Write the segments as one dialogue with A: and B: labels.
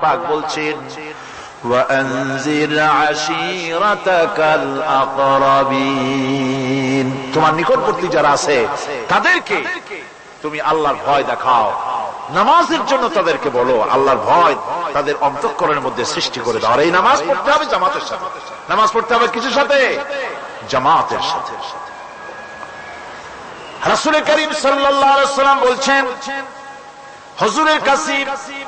A: পাক বলছেন ওয়ানজির আশীরাতাকাল আকরাবিন, তোমার নিকটবর্তী যারা আছে তাদেরকে তুমি আল্লাহর ভয় দেখাও। নামাজের জন্য তাদেরকে বলো আল্লাহর ভয় তাদের অন্তঃকরণের মধ্যে সৃষ্টি করে দাও। আর এই নামাজ পড়তে হবে জামাতের সাথে। নামাজ পড়তে হবে কিসের সাথে? জামাতের সাথে। রাসূল করিম সাল্লাল্লাহু আলাইহি ওয়াসাল্লাম বলছেন, হুজুরের কাছে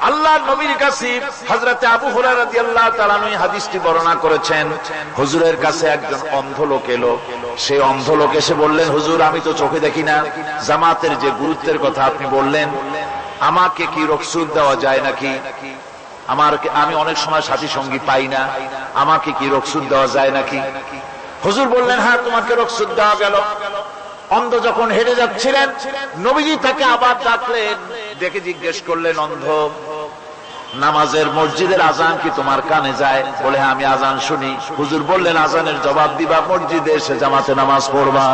A: আল্লাহর নবীর কাছে হযরতে আবু হুরায়রা রাদিয়াল্লাহু তাআলা আনহু হাদিসটি বর্ণনা করেছেন। হুজুরের কাছে একজন অন্ধ লোক এলো। সেই অন্ধ লোক এসে বললেন, হুজুর আমি তো চোখে দেখি না, জামাতের যে গুরুত্বের কথা আপনি বললেন, আমাকে কি রুখসত দেওয়া যায় নাকি? আমি অনেক সময় সাথী সঙ্গী পাই না, আমাকে কি রুখসত দেওয়া যায় নাকি? হুজুর বললেন, হ্যাঁ তোমাকে রুখসত দেওয়া গেল। অন্ধ যখন হেঁটে যাচ্ছিলেন, নবীজি তাকে আবার ডাকলেন, ডেকে জিজ্ঞেস করলেন, অন্ধ নামাজের মসজিদের আজান কি তোমার কানে যায়? বলে, হ্যাঁ আমি আজান শুনি। হুজুর বললেন, আজানের জবাব দিবা, মসজিদে এসে জামাতে নামাজ পড়বা।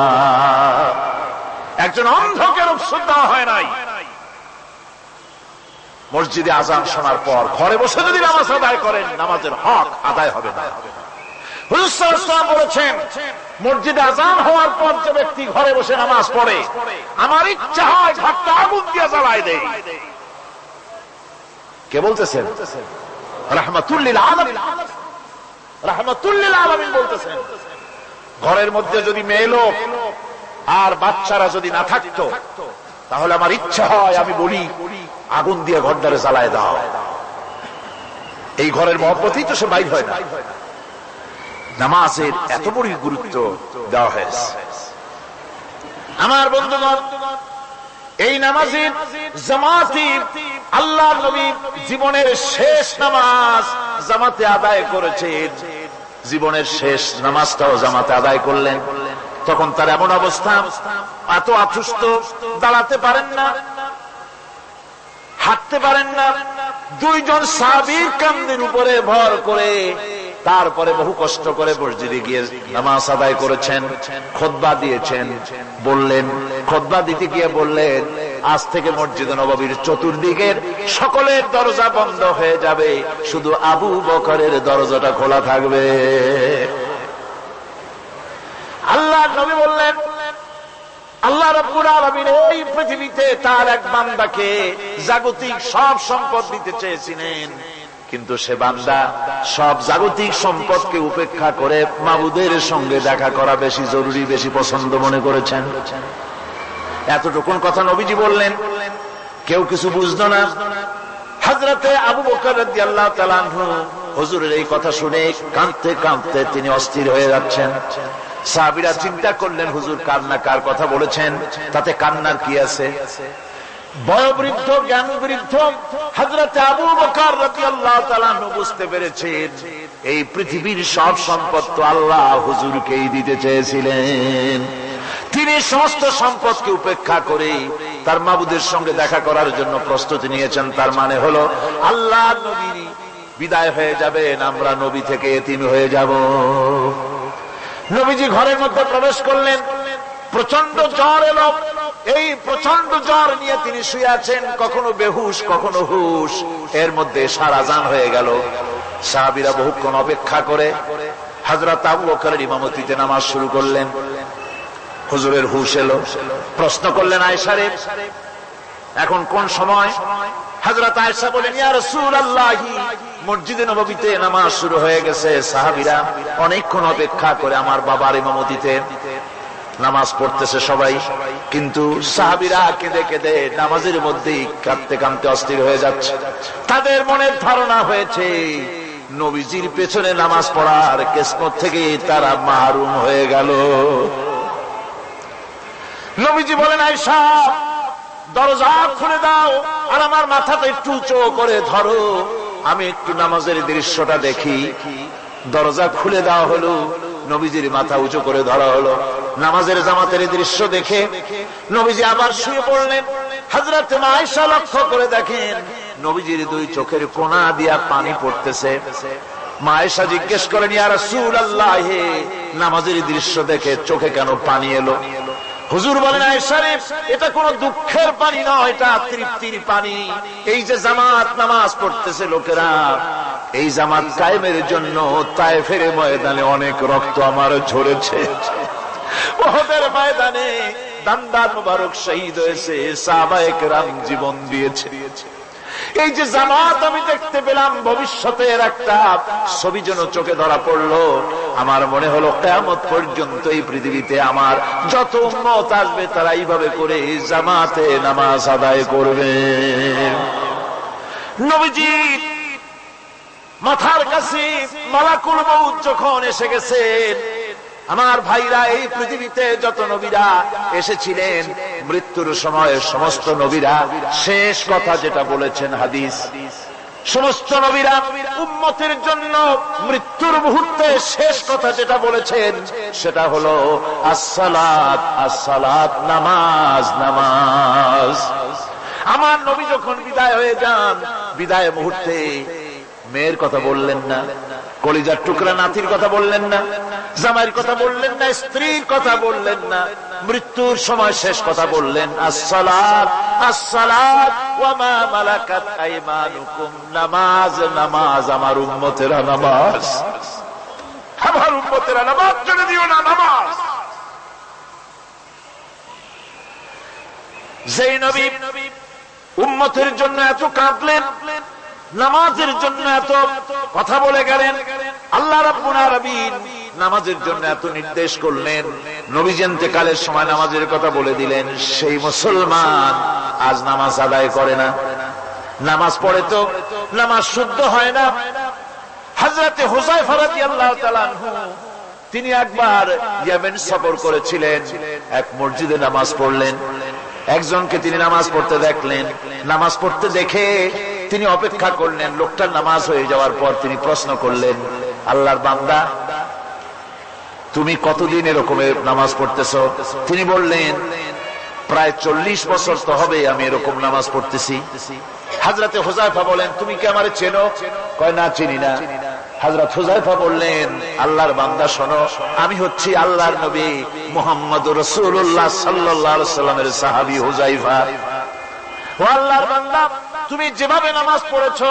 A: একজন অন্ধকে রুখসত দেওয়া হয় নাই। মসজিদে আজান শোনার পর ঘরে বসে যদি নামাজ আদায় করেন, নামাজের হক আদায় হবে না। হুজুর সাল্লাল্লাহু আলাইহি ওয়াসাল্লাম বলেছেন, মসজিদে আজান হওয়ার পর যে ব্যক্তি ঘরে বসে নামাজ পড়ে, আমার ইচ্ছা হয় ঘরটা আগুন দিয়ে জ্বালায় দেই। কে বলতেছেন? রাহমাতুল লিল আলামিন, রাহমাতুল লিল আলামিন বলতেছেন। ঘরের মধ্যে যদি মেয়ে লোক আর বাচ্চারা যদি না থাকতো, তাহলে আমার ইচ্ছা হয় আমি বলি আগুন দিয়ে ঘরটারে জ্বালায় দাও। এই ঘরের মহব্বতেই তো সে বাইর হয় না। নামাজের এত বড় গুরুত্ব দেওয়া হয়েছে। আমার বন্ধুগণ, এই নামাজের জামাতি আল্লাহর নবী জীবনের শেষ নামাজ জামাতে আদায় করেছেন। জীবনের শেষ নামাজটাও জামাতে আদায় করলেন। তখন তার এমন অবস্থা, এত অসুস্থ, দাঁড়াতে পারেন না, হাঁটতে পারেন না। দুইজন সাহাবীর কাঁধের উপরে ভর করে তারপরে বহু কষ্ট করে মসজিদে গিয়ে নামাজ আদায় করেছেন, খুতবা দিয়েছেন। বললেন, খুতবা দিতে গিয়ে বললেন, আজ থেকে মসজিদে নববীর চতুর্দিকের সকলের দরজা বন্ধ হয়ে যাবে, শুধু আবু বকরের দরজাটা খোলা থাকবে। আল্লাহর নবী বললেন, আল্লাহ রাব্বুল আলামিন এই পৃথিবীতে তার এক বান্দাকে জাগতিক সব সম্পদ দিতে চেয়েছিলেন, কিন্তু সে বান্দা সব জাগতিক সম্পদকে উপেক্ষা করে মাবুদের সঙ্গে দেখা করা বেশি জরুরি, বেশি পছন্দ মনে করেছেন। এতটুকুন কথা নবীজি বললেন, কেউ কিছু বুঝলো না। হযরতে আবু বকর রাদিয়াল্লাহু তাআলা আনহু হুজুরের এই কথা শুনে কাঁদতে কাঁদতে তিনি অস্থির হয়ে যাচ্ছেন। সাহাবীরা চিন্তা করলেন, হুজুর কান্না কার কথা বলেছেন, তাতে কান্নার কি আছে? বয়োবৃদ্ধ, জ্ঞান বৃদ্ধ হযরতে আবু বকর রাদিয়াল্লাহু তাআলা আনহু বুঝতে পেরেছেন, এই পৃথিবীর সব সম্পদ তো আল্লাহ হুজুরকেই দিতে চেয়েছিলেন। তিনি সমস্ত সম্পদকে উপেক্ষা করে তার মাবুদের সঙ্গে দেখা করার জন্য প্রস্তুতি নিয়েছেন। তার মানে হলো আল্লাহ নবী বিদায় হয়ে যাবেন, আমরা নবী থেকে এতিম হয়ে যাব। নবীজি ঘরের মধ্যে প্রবেশ করলেন, প্রচন্ড জ্বর এলো। এই প্রচন্ড জ্বর নিয়ে তিনি শুয়ে আছেন, কখনো বেহুশ কখনো হুশ। এর মধ্যে সারা আজান হয়ে গেল। সাহাবীরা বহুক্ষণ অপেক্ষা করে হযরত আবু বকরের ইমামতিতে নামাজ শুরু করলেন। হুজুরের হুশ এলো, প্রশ্ন করলেন, আয়েশা রে এখন কোন সময়? হযরত আয়েশা বলেন, ইয়া রাসূলুল্লাহ, মসজিদে নববীতে নামাজ শুরু হয়ে গেছে। সাহাবীরা অনেকক্ষণ অপেক্ষা করে আমার বাবার ইমামতিতে নামাজ পড়তেছে সবাই, কিন্তু সাহাবীরা কেঁদে কেঁদে নামাজের মধ্যেই কাঁদতে কাঁদতে অস্থির হয়ে যাচ্ছে। তাদের মনের ধারণা হয়েছে নবীজির পেছনে নামাজ পড়ার কিসমত থেকে তারা মাহরুম হয়ে গেল। নবীজি বলেন, আয়েশা দরজা খুলে দাও আর আমার মাথাটা একটু উঁচু করে ধরো, আমি একটু নামাজের দৃশ্যটা দেখি। দরজা খুলে দেওয়া হলো, নবীজির মাথা উঁচু করে ধরা হলো। নামাজের জামাতের দৃশ্য দেখে নবীজি আবার শুয়ে পড়লেন। হযরত আয়েশা লক্ষ্য করে দেখেন নবীজির দুই চোখের কোণা দিয়া পানি পড়তেছে। মা আয়েশা জিজ্ঞেস করেন, ইয়া রাসূলুল্লাহ, নামাজের দৃশ্য দেখে চোখে কেন পানি এলো? হুজুর বলেন আয়েশা রে, এটা কোনো দুঃখের পানি নয়, এটা তৃপ্তির পানি। এই যে জামাত নামাজ পড়তেছে লোকেরা, এই জামাত কায়েমের জন্য তায়েফের ময়দানে অনেক রক্ত আমার ঝরেছে, উহুদের ময়দানে দান্দার মুবারক শহীদ হয়েছে, সাহাবায়ে কেরাম জীবন দিয়েছে। এই যে জামাত আমি দেখতে পেলাম, ভবিষ্যতের একটা ছবি যেন চোখে ধরা পড়লো। আমার মনে হলো কিয়ামত পর্যন্ত এই পৃথিবীতে আমার যত উম্মত আসবে তারা এইভাবে করে জামাতে নামাজ আদায় করবে। নবীজি মাথার কাছে মালাকুল মউত যখন এসে গেছেন, আমার ভাইরা, এই পৃথিবীতে যত নবীরা এসেছিলেন মৃত্যুর সময় সমস্ত নবীরা শেষ কথা যেটা বলেছেন, হাদিস, সমস্ত নবীরা উম্মতের জন্য মৃত্যুর মুহূর্তে শেষ কথা যেটা বলেছেন সেটা হলো আসসালাত, আসসালাত, নামাজ, নামাজ। আমার নবী যখন বিদায় হয়ে যান, বিদায় মুহূর্তে মেয়ের কথা বললেন না, কলিজার টুকরা নাতির কথা বললেন না, জামাইয়ের কথা বললেন না, স্ত্রীর কথা বললেন না, মৃত্যুর সময় শেষ কথা বললেন আসসালাত, আসসালাত ওয়া মা মালাকাত আইমানুকুম, নামাজ, নামাজ, আমার উম্মতেরা নামাজ, আমার উম্মতেরা নামাজ ছেড়ে দিও না, নামাজ। যেই নবী উম্মতের জন্য এত কাঁদলেন, নামাজের জন্য এত কথা বলে গেলেন, আল্লাহ রাব্বুল আলামিন নামাজের জন্য এত নির্দেশ করলেন, নবীজি ইন্তেকালের সময় নামাজের কথা বলে দিলেন, সেই মুসলমান আজ নামাজ আদায় করে না, নামাজ পড়ে তো নামাজ শুদ্ধ হয় না। হযরতে হুযায়ফা রাদিয়াল্লাহু তাআলা আনহু, তিনি একবার ইয়েমেন সফর করেছিলেন, এক মসজিদে নামাজ পড়লেন, একজনকে তিনি নামাজ পড়তে দেখলেন, নামাজ পড়তে দেখে তিনি অপেক্ষা করলেন, লোকটার নামাজ হয়ে যাওয়ার পর তিনি প্রশ্ন করলেন, আল্লাহর বান্দা, তুমি কতদিন এরকমের নামাজ পড়তেছো? তিনি বললেন, প্রায় 40 বছর তো হবে আমি এরকম নামাজ পড়তেছি। হযরতে হুযায়ফা বলেন, তুমি কি আমারে চেনো? কয়, না, চিনি না। হযরত হুযায়ফা বললেন, আল্লাহর বান্দা শোনো, আমি হচ্ছি আল্লাহর নবী মুহাম্মদুর রাসূলুল্লাহ সাল্লাল্লাহু আলাইহি ওয়াসাল্লামের সাহাবী হুযায়ফা। ও আল্লাহর বান্দা, তুমি যেভাবে নামাজ পড়েছো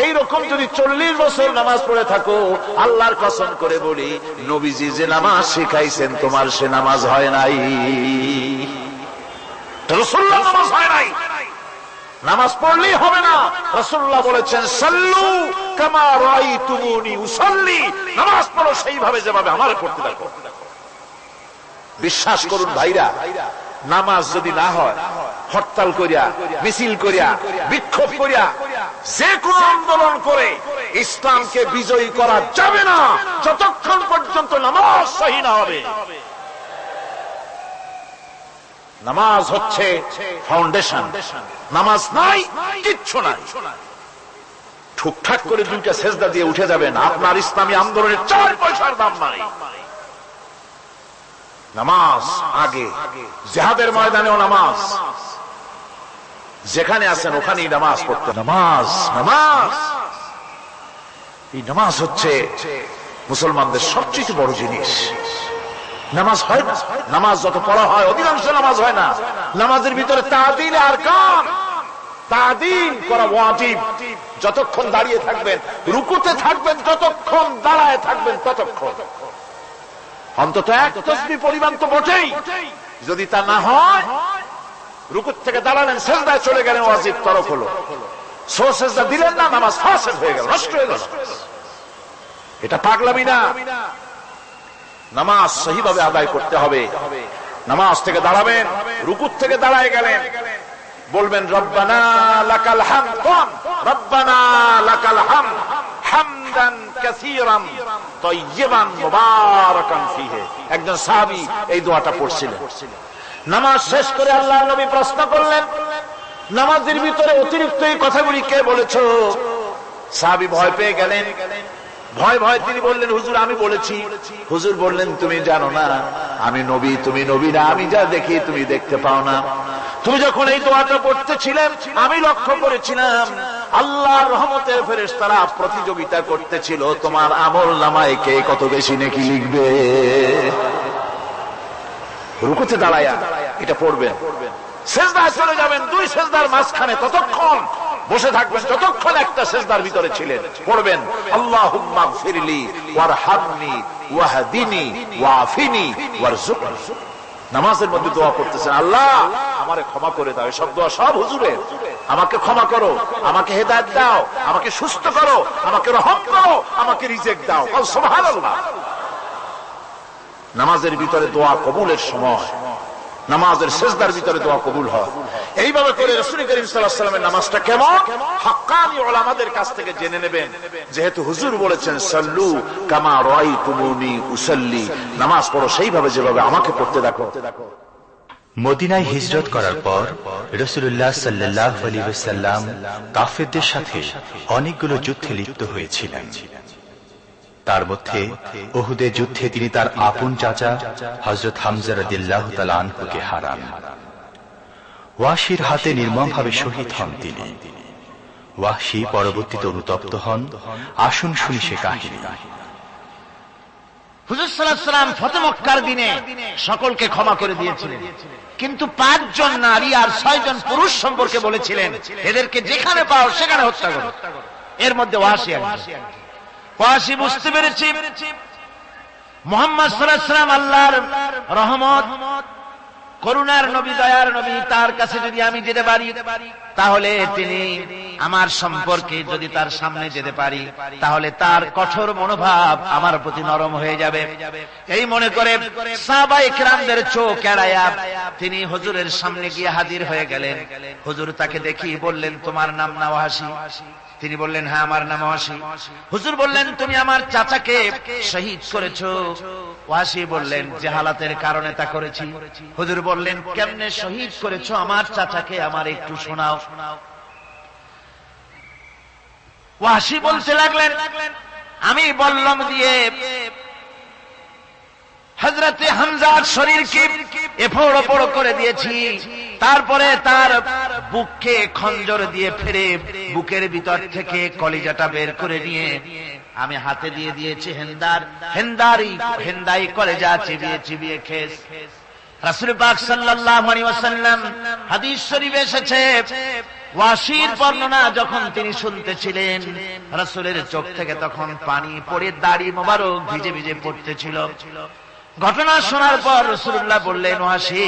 A: এইরকম যদি 40 বছর নামাজ পড়ে থাকো, আল্লাহর কসম করে বলি, নবীজি যে নামাজ শিখাইছেন তোমার সে নামাজ হয় নাই, রাসূলুল্লাহ নামাজ হয় নাই, নামাজ পড়লেই হবে না। রাসূলুল্লাহ বলেছেন, সাল্লু কামা রাআইতুমুনি উসাল্লি, নামাজ পড়ো সেইভাবে যেভাবে আমারে পড়তে দেখো। বিশ্বাস করুন ভাইরা, নামাজ যদি না হয়, হরতাল করিয়া, মিছিল করিয়া, বিক্ষোভ করিয়া, যে কোনো আন্দোলন করে ইসলামকে বিজয়ী করা যাবে না যতক্ষণ পর্যন্ত নামাজ সহি না হবে। নামাজ হচ্ছে ফাউন্ডেশন, নামাজ নাই কিচ্ছু নাই। ঠুকঠাক করে দুইটা সেজদা দিয়ে উঠে যাবেন, আপনার ইসলামী আন্দোলনের 4 পয়সার দাম নাই। নামাজ আগে, জিহাদের ময়দানেও নামাজ, যেখানে আছেন ওখানেই নামাজ পড়তে। নামাজ, নামাজ, এই নামাজ হচ্ছে মুসলমানদের সবচেয়ে বড় জিনিস। নামাজ হয় না, নামাজ যত পড়া হয় অধিকাংশ নামাজ হয় না। নামাজের ভিতরে তাদিল আর কাম, তাদিল করা ওয়াজিব। যতক্ষণ দাঁড়িয়ে থাকবেন, রুকুতে থাকবেন, যতক্ষণ দাঁড়ায় থাকবেন ততক্ষণ, অন্তত এক তাসবিহ পরিমাণ তো বটেই। যদি তা না হয়, রুকুত থেকে দাঁড়ালেন, সেজদায় চলে গেলেন, ওয়াজিব তরক হলো। সো সেজদা দিলেন না, নামাজ ফাসিদ হয়ে গেল, নষ্ট হয়ে গেল। এটা পাগলামি না। নামাজ সহিভাবে আদায় করতে হবে। নামাজ থেকে দাঁড়াবেন, রুকুত থেকে দাঁড়ায় গেলেন, বলবেন রব্বানা লাকাল হামদ, রব্বানা লাকাল হামদ হামদান কাসীরান তাইয়্যিবান মুবারাকান ফীহি। একজন সাহাবী এই দোয়াটা পড়ছিলেন। নামাজ শেষ করে আল্লাহর নবী প্রশ্ন করলেন, নামাজের ভিতরে অতিরিক্ত এই কথাগুলি কে বলেছো? সাহাবী ভয় পেয়ে গেলেন। ভয় ভয় তিনি বললেন, হুজুর আমি বলেছি। হুজুর বললেন, তুমি জানো না আমি নবী, তুমি নবী না, আমি যা দেখি তুমি দেখতে পাও না। তুমি যখন এই দোয়াটা পড়তেছিলে আমি লক্ষ্য করেছিলাম আল্লাহর রহমতের ফেরেশতারা প্রতিযোগিতা করতেছিল তোমার আমল নামায় কে কত বেশি নেকি লিখবে। রুকুতে দাঁড়ায়া এটা পড়বেন, সেজদায় চলে যাবেন, দুই সেজদার মাঝখানে ততক্ষণ বসে থাকবেন যতক্ষণ একটা সেজদার ভিতরে ছিলেন, পড়বেন আল্লাহুম্মা গফিরলি ওয়ারহামনি ওয়াহদিনি ওয়াআফিনি ওয়ারযুকনি। নামাজের মধ্যে দোয়া করতেছেন, আল্লাহ আমারে ক্ষমা করে দাও। এসব দোয়া সব হুজুরের। আমাকে ক্ষমা করো, আমাকে হেদায়েত দাও, আমাকে সুস্থ করো, আমাকে রহম করো, আমাকে রিজিক দাও। সুবহানাল্লাহ। নামাজের ভিতরে দোয়া কবুলের সময়, নামাজের সিজদার ভিতরে দোয়া কবুল হয়। এইভাবে করে রাসূল করিম সাল্লাল্লাহু আলাইহি ওয়াসাল্লামের নামাজটা কেমন হাক্কানি উলামাদের কাছ থেকে জেনে নেবেন। যেহেতু হুজুর বলেছেন সাল্লু কামা রাআইতুমুনি উসাল্লি, নামাজ পড়ো সেইভাবে যেভাবে আমাকে পড়তে দেখো।
B: মদিনায় হিজরত করার পর রাসূলুল্লাহ সাল্লাল্লাহু আলাইহি ওয়াসাল্লাম কাফেরদের সাথে অনেকগুলো যুদ্ধে লিপ্ত হয়েছিলেন। তার মধ্যে উহুদের যুদ্ধে তিনি তার আপন চাচা হযরত হামজা রাদিয়াল্লাহু তাআলা আনহুকে হারান। ওয়াহশীর হাতে নির্মমভাবে শহীদ হন তিনি। ওয়াহশী পরবর্তীতে অনুতপ্ত হন। আসুন শুনি সে কাহিনী।
C: হুজুর সাল্লাল্লাহু আলাইহি ওয়াসাল্লাম ফতহ মক্কার দিনে সকলকে ক্ষমা করে দিয়েছিলেন, কিন্তু 5 জন নারী আর 6 জন পুরুষ সম্পর্কে বলেছিলেন এদেরকে যেখানে পাও সেখানে হত্যা করো। এর মধ্যে ওয়াহশী একজন। ওয়াহশী বুঝতে পেরেছি মুহাম্মদ সাল্লাল্লাহু আলাইহি ওয়াসাল্লাম আল্লাহর রহমত, করুণার নবী, দয়ার নবী, তার কাছে যদি আমি যেতে পারি তাহলে তিনি আমার সম্পর্কে যদি তার সামনে যেতে পারি তাহলে তার কঠোর মনোভাব আমার প্রতি নরম হয়ে যাবে। এই মনে করে সাহাবায়ে কেরামদের চোখ এড়ায়া তিনি হুজুরের সামনে গিয়ে হাজির হয়ে গেলেন। হুজুর তাকে দেখি বললেন, তোমার নাম না ওয়াহশী? তিনি বললেন, হ্যাঁ আমার নাম ওয়াহশী। হুজুর বললেন, তুমি আমার চাচাকে শহীদ করেছো? ওয়াহশী বললেন, জাহালাতের কারণে তা করেছি। হুজুর বললেন, কেমনে শহীদ করেছো আমার চাচাকে, আমার একটু শোনাও। ওয়াহশী বলতে লাগলেন, আমি বল্লম দিয়ে হযরতে হামজার শরীরকে এফোড় ওপড় করে দিয়েছি, তারপরে তার বুককে খঞ্জর দিয়ে ফেরে বুকের ভিতর থেকে কলিজাটা বের করে নিয়ে আমি হাতে দিয়ে দিয়েছি হেন্দাই কলেজা চিবিয়ে চিবিয়ে খেস। রাসূল পাক সাল্লাল্লাহু আলাইহি ওয়াসাল্লাম হাদিস শরীফে এসেছে, ওয়াহশীর বর্ণনা যখন তিনি শুনতেছিলেন রাসূলের চোখ থেকে তখন পানি পড়ে দাড়ি মোবারক ভিজে ভিজে পড়তেছিল। ঘটনা শোনার পর রাসূলুল্লাহ বললেন, ওয়াহশী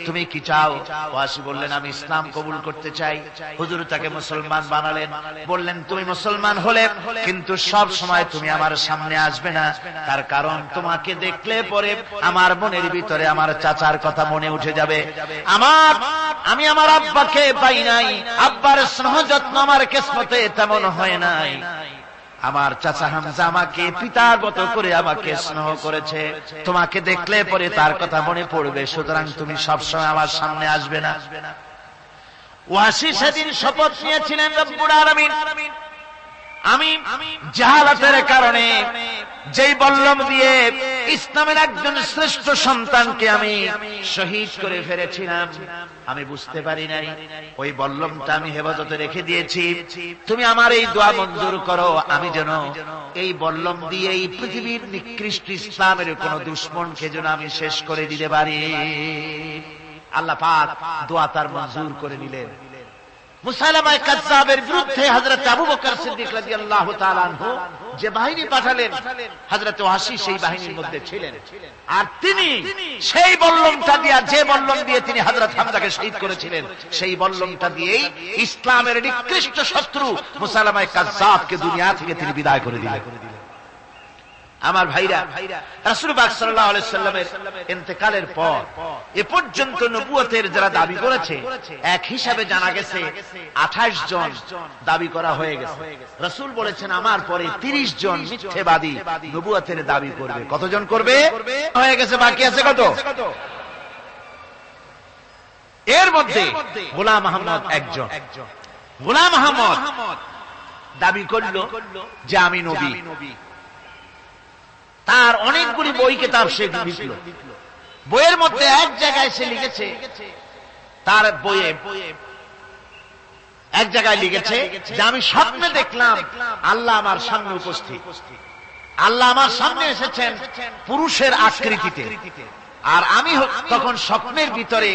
C: তুমি কি চাও? ওয়াহশী বললেন, আমি ইসলাম কবুল করতে চাই। হুজুর তাকে মুসলমান বানালেন। বললেন, তুমি মুসলমান হলে কিন্তু সব সময় তুমি আমার সামনে আসবে না, তার কারণ তোমাকে দেখলে পরে আমার মনের ভিতরে আমার চাচার কথা মনে উঠে যাবে। আমি আমার আব্বাকে পাই নাই, আব্বার স্নেহ যত্ন আমার কিসমতে তেমন হয় নাই। আমার চাচা হামজা আমাকে পিতার মতো করে আমাকে স্নেহ করেছে, তোমাকে দেখলে পরে তার কথা মনে পড়বে, সুতরাং তুমি সবসময় আমার সামনে আসবে না। ওয়াহশী সেদিন শপথ নিয়েছিলেন, রব্বুল আলামিন আমি জাহালাতের কারণে যেই বল্লম দিয়ে ইসলামের একজন শ্রেষ্ঠ সন্তানকে আমি শহীদ করে ফেলেছিলাম, আমি বুঝতে পারি নাই, ওই বল্লমটা আমি হেফাজতে রেখে দিয়েছি। তুমি আমার এই দোয়া মঞ্জুর করো, আমি যেন এই বল্লম দিয়ে এই পৃথিবীর নিকৃষ্ট ইসলামের কোন দুশমনকে যেন আমি শেষ করে দিতে পারি। আল্লাহ পাক দোয়া তার মঞ্জুর করে নিলেন। মুসাইলামা কাযযাবের বিরুদ্ধে হযরত আবু বকর সিদ্দিক রাদিয়াল্লাহু তাআলা আনহু যে বাহিনী পাঠালেন, হযরত ওয়াহশী সেই বাহিনীর মধ্যে ছিলেন। আর তিনি সেই বল্লমটা দিয়ে, যে বল্লম দিয়ে তিনি হযরত হামজাকে শহীদ করেছিলেন, সেই বল্লমটা দিয়েই ইসলামের নিকৃষ্ট শত্রু মুসাইলামা কাযযাবকে দুনিয়া থেকে তিনি বিদায় করে দিলেন। আমার ভাইরা, রাসূল পাক সাল্লাল্লাহু আলাইহি ওয়াসাল্লামের ইন্তেকালের পর এ পর্যন্ত নবুয়তের যারা দাবি করেছে এক হিসাবে জানা গেছে 28 জন দাবি করা হয়ে গেছে। রাসূল বলেছেন আমার পরে 30 জন মিথ্যাবাদী নবুয়তের দাবি করবে। কতজন করবে? হয়ে গেছে, বাকি আছে কত? এর মধ্যে গোলাম আহমদ একজন। গোলাম আহমদ দাবি করল যে আমি নবী। তার অনেকগুলি বই কিতাব সে লিখল। বইয়ের মধ্যে এক জায়গায় সে লিখেছে, তার বইয়ে এক জায়গায় লিখেছে যে আমি স্বপ্নে দেখলাম আল্লাহ আমার সামনে উপস্থিত। আল্লাহ আমার সামনে এসেছেন পুরুষের আকৃতিতে। আর আমি তখন স্বপ্নের ভিতরে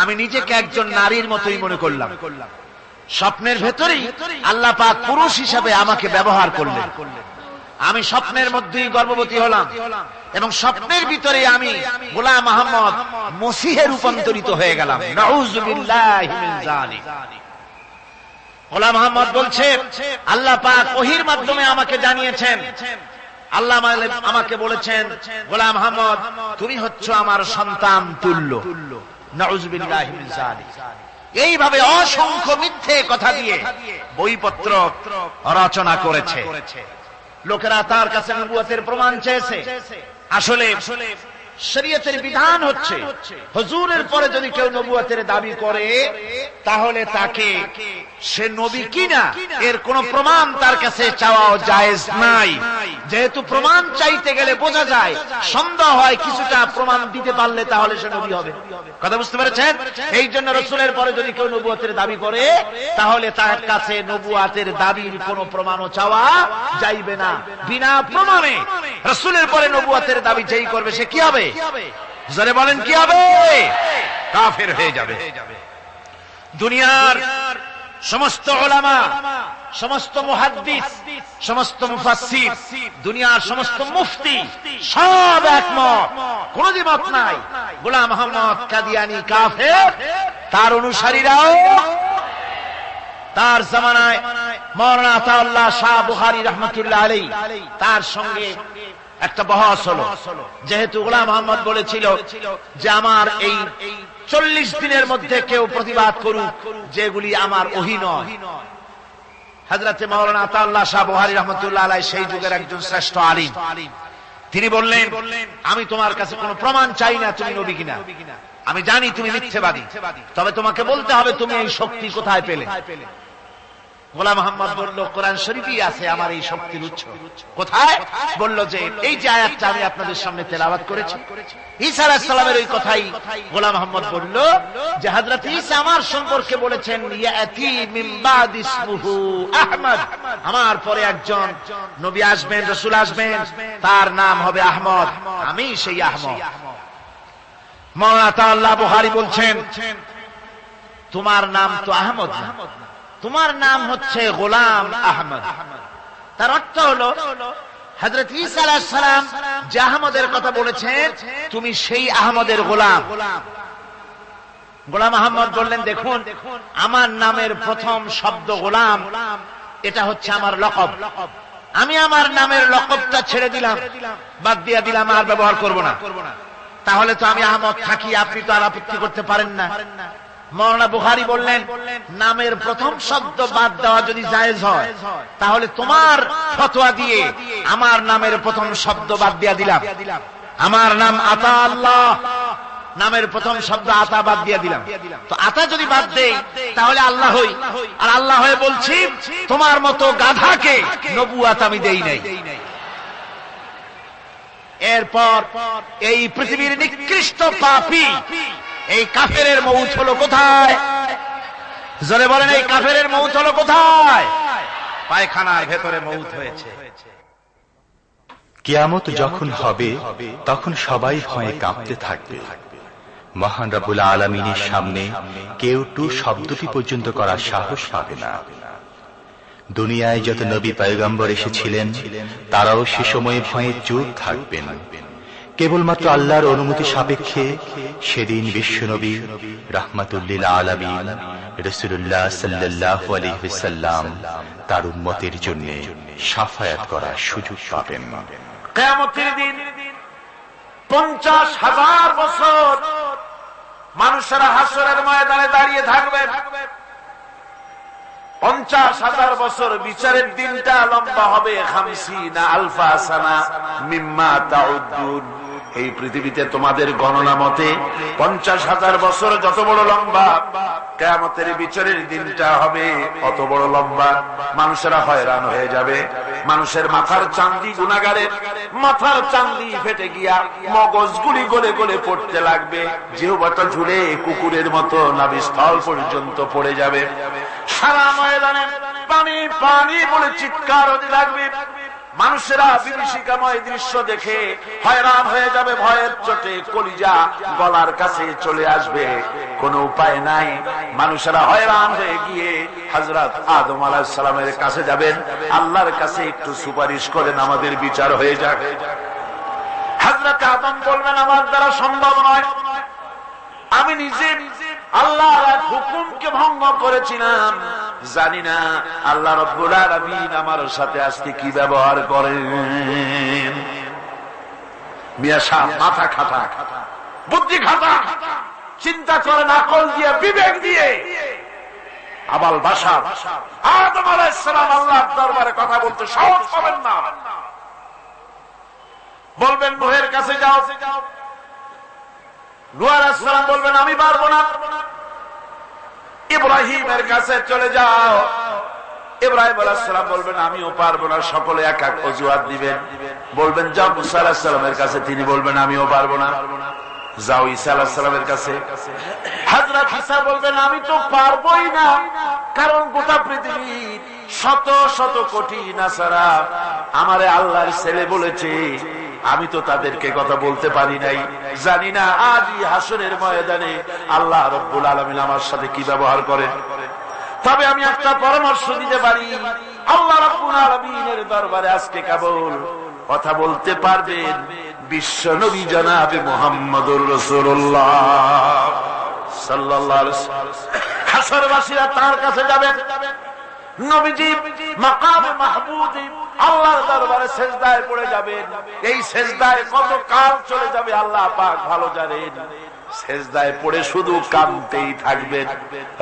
C: আমি নিজেকে একজন নারীর মতোই মনে করলাম। স্বপ্নের ভেতরেই আল্লাহ পাক পুরুষ হিসাবে আমাকে ব্যবহার করলেন। আমি স্বপ্নের মধ্যেই গর্ভবতী হলাম এবং স্বপ্নের ভিতরে আমি গোলাম আহমদ মসিহে রূপান্তরিত হয়ে গেলাম। নাউযুবিল্লাহি মিন যালিক। গোলাম আহমদ বলছে আল্লাহ পাক ওহীর মাধ্যমে আমাকে জানিয়েছেন, আল্লাহ আমাকে বলেছেন, গোলাম আহমদ তুমি হচ্ছ আমার সন্তান তুল্য। নাউযুবিল্লাহি মিন যালিক। এইভাবে অসংখ্য মিথ্যে কথা দিয়ে বইপত্র রচনা করেছে। লোকেরা তার কাছে নবুয়তের প্রমাণ চেয়েছে। আসলে শরীয়তের বিধান হচ্ছে হুজুরের পরে যদি কেউ নবুয়তের দাবি করে তাহলে তাকে সে নবী কিনা এর কোন প্রমাণ তার কাছে চাওয়াও জায়েজ নাই। যেহেতু প্রমাণ চাইতে গেলে বোঝা যায়, সন্দেহ হয় কিছুটা প্রমাণ দিতে পারলে তাহলে সে নবী হবে। কথা বুঝতে পেরেছেন? এই জন্য রাসূলের পরে যদি কেউ নবুয়তের দাবি করে তাহলে তার কাছে নবুয়তের দাবির কোন প্রমাণও চাওয়া যাইবে না। বিনা প্রমাণে রাসূলের পরে নবুয়তের দাবি যেই করবে সে কি হবে? জোরে বলেন কি হবে? কাফের হয়ে যাবে। দুনিয়ার সমস্ত উলামা, সমস্ত মুহাদ্দিস, সমস্ত মুফাসসির, দুনিয়ার সমস্ত মুফতি সব একমত, কোন দ্বিমত নাই, গোলাম আহমদ কাদিয়ানী কাফের। তার অনুসারীরাও তার জামানায় মাওলানা আতাউল্লাহ শাহ বুখারী রাহমাতুল্লাহ আলাইহি তার সঙ্গে একটা বহস হলো। যেহেতু গোলাম আহমদ বলেছিল যে আমার এই 40 দিনের মধ্যে কেউ প্রতিবাদ করুক যেগুলি আমার ওহী নয়। হযরতে মাওলানা আতাউল্লাহ শাহ বুখারী রাহমাতুল্লাহ আলাইহি সেই যুগের একজন শ্রেষ্ঠ আলিম, তিনি বললেন আমি তোমার কাছে কোনো প্রমাণ চাই না তুমি নবী কিনা। আমি জানি তুমি মিথ্যাবাদী, তবে তোমাকে বলতে হবে তুমি এই শক্তি কোথায় পেলে। গোলাম আহমদ বলল কোরআন শরীফই আছে আমার এই শক্তির উৎস। কোথায়? বলল যে এই যে আয়াতটা আমি আপনাদের সামনে তেলাওয়াত করেছি, ঈসা আলাইহিস সালামের ওই কথাই গোলাম আহমদ বলল যে হযরত ঈসা আমার সম্পর্কে বলেছেন ইয়াতি মিন বাদ ইসমুহু আহমদ, আমার পরে একজন নবী আসবেন, রাসূল আসবেন, তার নাম হবে আহমদ, আমি সেই আহমদ। মাওলানা আতাউল্লাহ বুখারী বলছেন তোমার নাম তো আহমদ না, তোমার নাম হচ্ছে গোলাম আহমদ। তার অর্থ হলো হযরত ঈসা আলাইহিস সালাম যে আহমদের কথা বলেছেন তুমি সেই আহমদের গোলাম। গোলাম আহমদ বললেন দেখুন আমার নামের প্রথম শব্দ গোলাম, এটা হচ্ছে আমার লকব। আমি আমার নামের লকবটা ছেড়ে দিলাম, বাদ দিয়ে দিলাম, আর ব্যবহার করব না। তাহলে তো আমি আহমদ থাকি, আপনি তো আর আপত্তি করতে পারেন না। মাওলানা বুখারী বললেন নামের প্রথম শব্দ বাদ দেওয়া যদি জায়েজ হয় তাহলে তোমার ফতোয়া দিয়ে আমার নামের প্রথম শব্দ বাদ দিয়ে দিলাম। আমার নাম আতা আল্লাহ, নামের প্রথম শব্দ আতা বাদ দিয়ে দিলাম। তো আতা যদি বাদ দেই তাহলে আল্লাহ হই, আর আল্লাহ হয়ে বলছি তোমার মতো গাধাকে নবুয়ত আমি দেই নাই। এরপর এই পৃথিবীর নিকৃষ্ট পাপী এই কাফেরের মউত হলো কোথায়? জোরে বলেন এই কাফেরের মউত হলো কোথায়? পায়খানার ভেতরে মউত হয়েছে।
B: কিয়ামত যখন হবে তখন সবাই ভয়ে কাঁপতে থাকবে। মহান রব্বুল আলামিনের সামনে কেউ টু শব্দটি পর্যন্ত করার সাহস পাবে না। দুনিয়ায় যত নবী পয়গম্বর এসেছিলেন তারাও সে সময়ে ভয়ে চুপ থাকবেন। কেবলমাত্র আল্লাহর অনুমতি সাপেক্ষে সেদিন বিশ্বনবী রাহমাতুল লিল আলামিন রাসূলুল্লাহ সাল্লাল্লাহু আলাইহি ওয়াসাল্লাম তার উম্মতের জন্য শাফায়াত করার সুযোগ পাবেন।
A: কিয়ামতের দিন 50,000 বছর মানুষেরা হাসরের ময়দানে দাঁড়িয়ে থাকবে। 50,000 বছর বিচারের দিনটা লম্বা হবে 50 আলফা সানা মিম্মা তাউদ্দুন। এই পৃথিবীতে তোমাদের গণনা মতে 50,000 বছর যত বড় লম্বা, কিয়ামতের বিচারের দিনটা হবে অত বড় লম্বা। মানুষেরা হয়রান হয়ে যাবে। মানুষের মাথার চাঁদি, গুনাহগারের মাথার চাঁদি ফেটে গিয়া মগজগুলি গলে গলে পড়তে লাগবে। জিহ্বাটা ঝুলে কুকুরের মতো নাভিস্থল পর্যন্ত পড়ে যাবে। সারা ময়দানে পানি পানি বলে চিৎকার হতে লাগবে। মানুষেরা বিভীষিকাময় দৃশ্য দেখে হয়রান হয়ে যাবে, ভয়ের চোটে কলিজা গলার কাছে চলে আসবে, কোনো উপায় নাই। মানুষেরা হয়রান হয়ে গিয়ে হযরত আদম আলাইহিস সালামের কাছে যাবেন, আল্লাহর কাছে একটু সুপারিশ করেন আমাদের বিচার হয়ে যাক। হযরত আদম বলবেন আমার দ্বারা সম্ভব নয়, আমি নিজে আল্লাহর এক হুকুমকে ভঙ্গ করেছিলাম, জানি না আল্লাহ রাব্বুল আলামিন আমার সাথে আজকে কি ব্যবহার করেন। মিয়া সাহেব মাথা খাটা, বুদ্ধি খাটা, চিন্তা করেন আকল দিয়ে, বিবেক দিয়ে। আবাল বাশার আদম আলাইহিস সালাম আল্লাহর দরবারে কথা বলতে সাহস পাবেন না। বলবেন নূহের কাছে যাও, নূহ আলাইহিস সালাম বলবেন আমি পারবো না। ইব্রাহিমের কাছে চলে যাও, ইব্রাহিম আলাইহিস সালাম বলবেন আমিও পারবো না। সকলে এক এক অজুহাত দিবেন। বলবেন যাও মুসা আলাইহিস সালামের কাছে, তিনি বলবেন আমিও পারবো না। যাও ঈসা আলাইহিস সালামের কাছে, হযরত ঈসা বলবেন আমি তো পারবোই না, কারণ গোটা পৃথিবীর শত শত কোটি নাসারা আমারে আল্লাহর ছেলে বলেছে, আমি তো তাদেরকে কথা বলতে পারি নাই, জানি না আজই হাসরের ময়দানে আল্লাহ রাব্বুল আলামিন আমার সাথে কি ব্যবহার করেন। তবে আমি একটা পরামর্শ দিতে পারি, আল্লাহ রাব্বুল আলামিনের দরবারে আজকে কেবল কথা বলতে পারবেন বিশ্ব নবী জনাবে মুহাম্মদুর রাসূলুল্লাহ সাল্লাল্লাহু আলাইহি ওয়াসাল্লাম। হাসরবাসীরা তার কাছে যাবে, নবীজি মাকামে মাহমুদ আল্লাহর দরবারে সেজদায় পড়ে যাবেন। এই সেজদায় কত কাল চলে যাবে আল্লাহ পাক ভালো জানেন। সেজদায় পড়ে শুধু কাঁদতেই থাকবেন।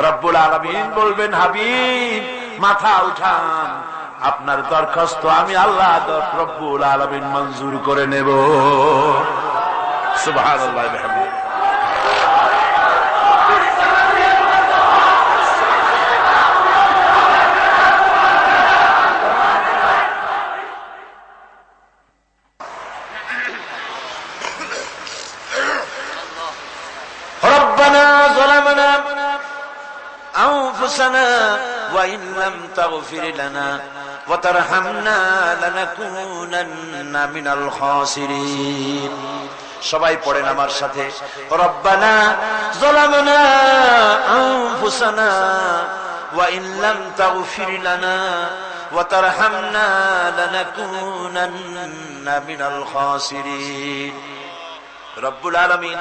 A: রব্বুল আলামিন বলবেন হাবিব মাথা উঠান, আপনার দরখাস্ত আমি আল্লাহ রব্বুল আলামিন মঞ্জুর করে নেব। সুবহানাল্লাহ ওয়া বিহামদিহি। وإن لم تغفر لنا وترحمنا لنكونن من الخاسرين। সবাই পড়েন আমার সাথে, রব্বানা যালামনা আনফুসানা ওয়া ইন লাম তাগফির লানা ওয়া তারহামনা লানাকুনান্না মিনাল খাসিরিন। রব্বুল আলামিন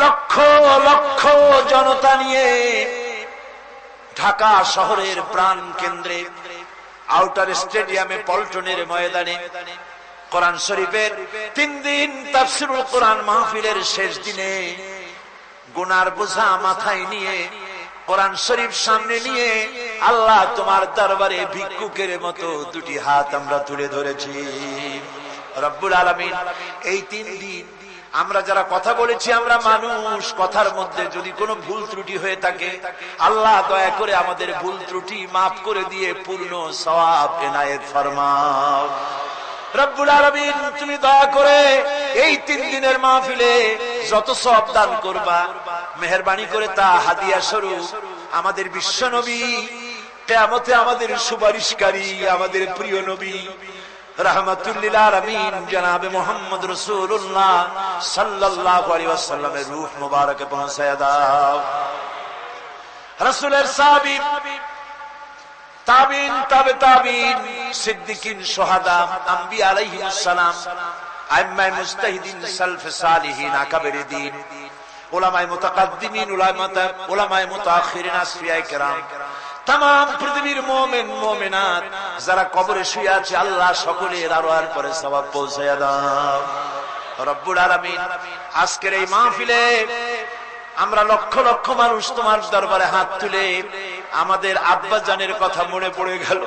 A: লক্ষ লক্ষ জনতা নিয়ে ঢাকা শহরের প্রাণ কেন্দ্রে আউটার স্টেডিয়ামে পল্টনের ময়দানে কোরআন শরীফের 3 দিন তাফসীরুল কোরআন মাহফিলের শেষ দিনে গুনার বোঝা মাথায় নিয়ে কোরআন শরীফ সামনে নিয়ে আল্লাহ তোমার দরবারে ভিক্ষুকের মতো দুটি হাত আমরা তুলে ধরেছি। রব্বুল আলামিন এই 3 দিন আমরা যারা কথা বলেছি, আমরা মানুষ, কথার মধ্যে যদি কোনো ভুল ত্রুটি হয়ে থাকে আল্লাহ দয়া করে আমাদের ভুল ত্রুটি মাফ করে দিয়ে পূর্ণ সওয়াব এনায়েত ফরমাও। রব্বুল আলামিন তুমি দয়া করে এই 3 দিনের মাহফিলে যত সওয়াব দান করবা মেহেরবানি করে তা হাদিয়া স্বরূপ আমাদের বিশ্ব নবী কিয়ামতে আমাদের সুপারিশকারী আমাদের প্রিয় নবী রাহমাতুল লিল আলামিন জনাবে মুহাম্মদ রাসূলুল্লাহ সাল্লাল্লাহু আলাইহি ওয়াসাল্লামের রূহ মুবারকে পৌঁছায়া দাও। রাসূলের সাহাবী, তাবিন, তাবে তাবিন, সিদ্দিকিন, শুহাদা, আম্বিয়া আলাইহিস সালাম, আইম্মায়ে মুজতাহিদিন, সালফে সালিহিন, আকাবেরে দ্বীন, উলামায়ে মুতাকাদ্দিমিন, উলামায়ে মুতাআখিরিন, আসফিয়ায়ে কেরাম, तमाम পৃথিবীর মুমিন মুমিনাত যারা কবরে শুয়ে আছে আল্লাহ সকলের আরওয়ার পরে সওয়াব পৌঁছায়া দাও। রব্বুল আলামিন আজকের এই মাহফিলে আমরা লক্ষ লক্ষ মানুষ তোমার দরবারে হাত তুলে আমাদের আব্বা জানের কথা মনে পড়ে গেল।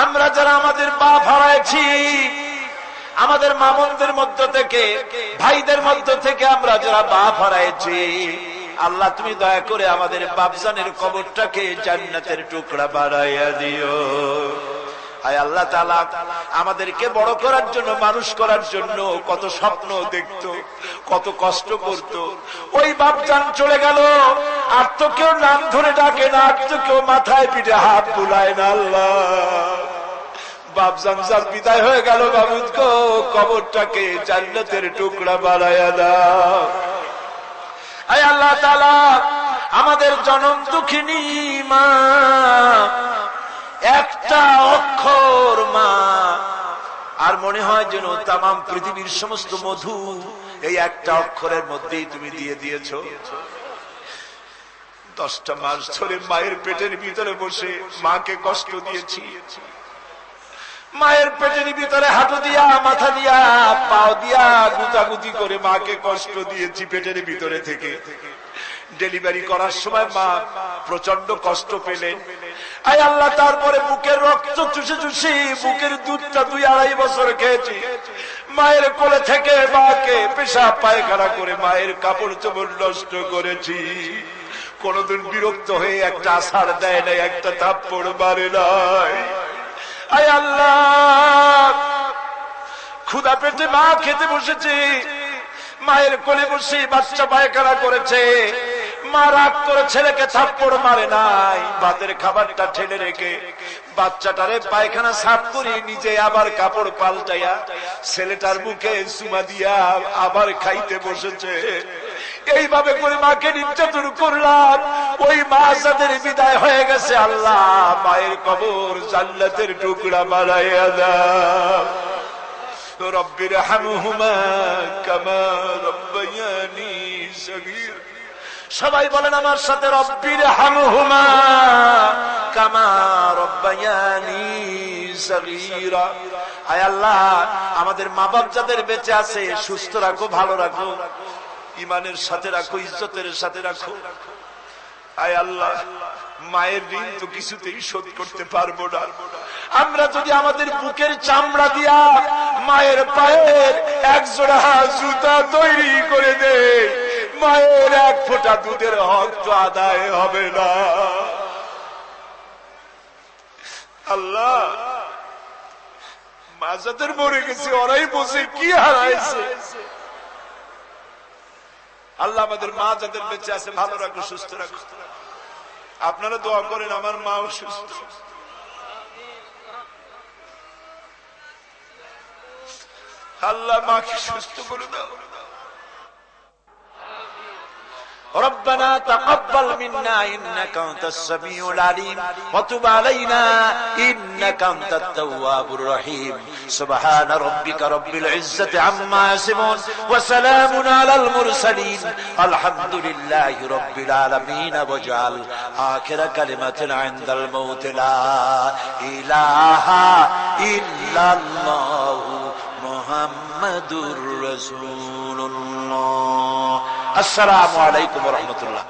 A: আমরা যারা আমাদের বাপ হারাইছি, আমাদের মামুনদের মধ্য থেকে, ভাইদের মধ্য থেকে আমরা যারা বাপ হারাইছি, আল্লাহ তুমি দয়া করে আমাদের বাপজানের কবরটাকে জান্নাতের টুকরা বানাইয়া দিও। আয় আল্লাহ তাআলা আমাদেরকে বড় করার জন্য, মানুষ করার জন্য কত স্বপ্ন দেখতো, কত কষ্ট করতো। ওই বাপজান চলে গেল, আর তো কেউ নাম ধরে ডাকে না, আর তো কেউ মাথায় পিঠে হাত বুলায় না। আল্লাহ বাপ জানজার বিদায় হয়ে গেল, বাবুদ গো কবরটাকে জান্নাতের টুকরা বানায়া দাও। আয় আল্লাহ তাআলা, আমাদের জনম দুঃখিনী মা, একটা অক্ষর মা, আর মনে হয় যেন তামাম পৃথিবীর সমস্ত মধু এই একটা অক্ষরের মধ্যেই তুমি দিয়ে দিয়েছো। 10টা মাস ধরে মায়ের পেটের ভিতরে বসে মাকে কষ্ট দিয়েছি, মায়ের পেটের ভিতরে হাঁটু দিয়া, মাথা দিয়া, পাও দিয়া গুতাগুতি করে মাকে কষ্ট দিয়েছি পেটের ভিতরে থেকে। ডেলিভারি করার সময় মা প্রচন্ড কষ্ট পেলেন। আয় আল্লাহ, তারপরে বুকের রক্ত চুষে চুষে বুকের দুধটা 2-2.5 বছর খেয়েছি। মায়ের কোলে থেকে মাকে পেশাব পায়খানা করে মায়ের কাপড় চোপড় নষ্ট করেছি। কোনদিন বিরক্ত হয়ে একটা আছাড় দেয় নাই, একটা থাপ্পড় মারে নাই। আয় আল্লাহ, ক্ষুধা পেটে মা খেতে বসেছে, মায়ের কোলে বসে বাচ্চা পায়খানা করেছে, মা রাগ করে ছেলেকে থাপ্পড় মারে নাই, ভাতের খাবারটা ঠেলে রেখে বাচ্চাটারে পায়খানা সাফ করে নিজে আবার কাপড় পাল্টাইয়া ছেলেটার মুখে চুমা দিয়া আবার খাইতে বসেছে। এইভাবে করে মাকে নির্যাতন করলাম। ওই মা যাদের বিদায় হয়ে গেছে, আল্লাহ মায়ের কবর জান্নাতের টুকরা বানাইয়া দাও। রব্বির হামহুমা কামা রব্বায়ানি সগীর। সবাই বলেন আমার সাথে, রব্বির হামহুমা কামা রব্বায়ানি সগীরা। আয় আল্লাহ, আমাদের মা বাপ যাদের বেঁচে আছে সুস্থ রাখো, ভালো রাখো, ইমানের সাথে রাখো, ইজ্জতের সাথে রাখো। আয় আল্লাহ, মায়ের ঋণ তো কিছুতেই শোধ করতে পারবো না। আমরা যদি আমাদের বুকের চামড়া দিয়া মায়ের পায়ের 1 জোড়া জুতা তৈরি করে দেই, মায়ের 1 ফোঁটা দুধের হক তো আদায় হবে না। আল্লাহ, মা যাদের মরে গেছে ওরাই বসে কি হারাইছে। আল্লাহ আমাদের মা যাদের বেঁচে আছে ভালো রাখো, সুস্থ রাখো। আপনারা দোয়া করেন আমার মাও সুস্থ। আল্লাহ মাকে সুস্থ করে দাও। ربنا تقبل منا إنك أنت السميع العليم وتب علينا إنك أنت التواب الرحيم سبحان ربك رب العزة عما يصفون وسلام على المرسلين الحمد لله رب العالمين واجعل آخر كلمة عند الموت لا إله إلا الله محمد رسول الله। আসসালামু আলাইকুম ওয়া রাহমাতুল্লাহ।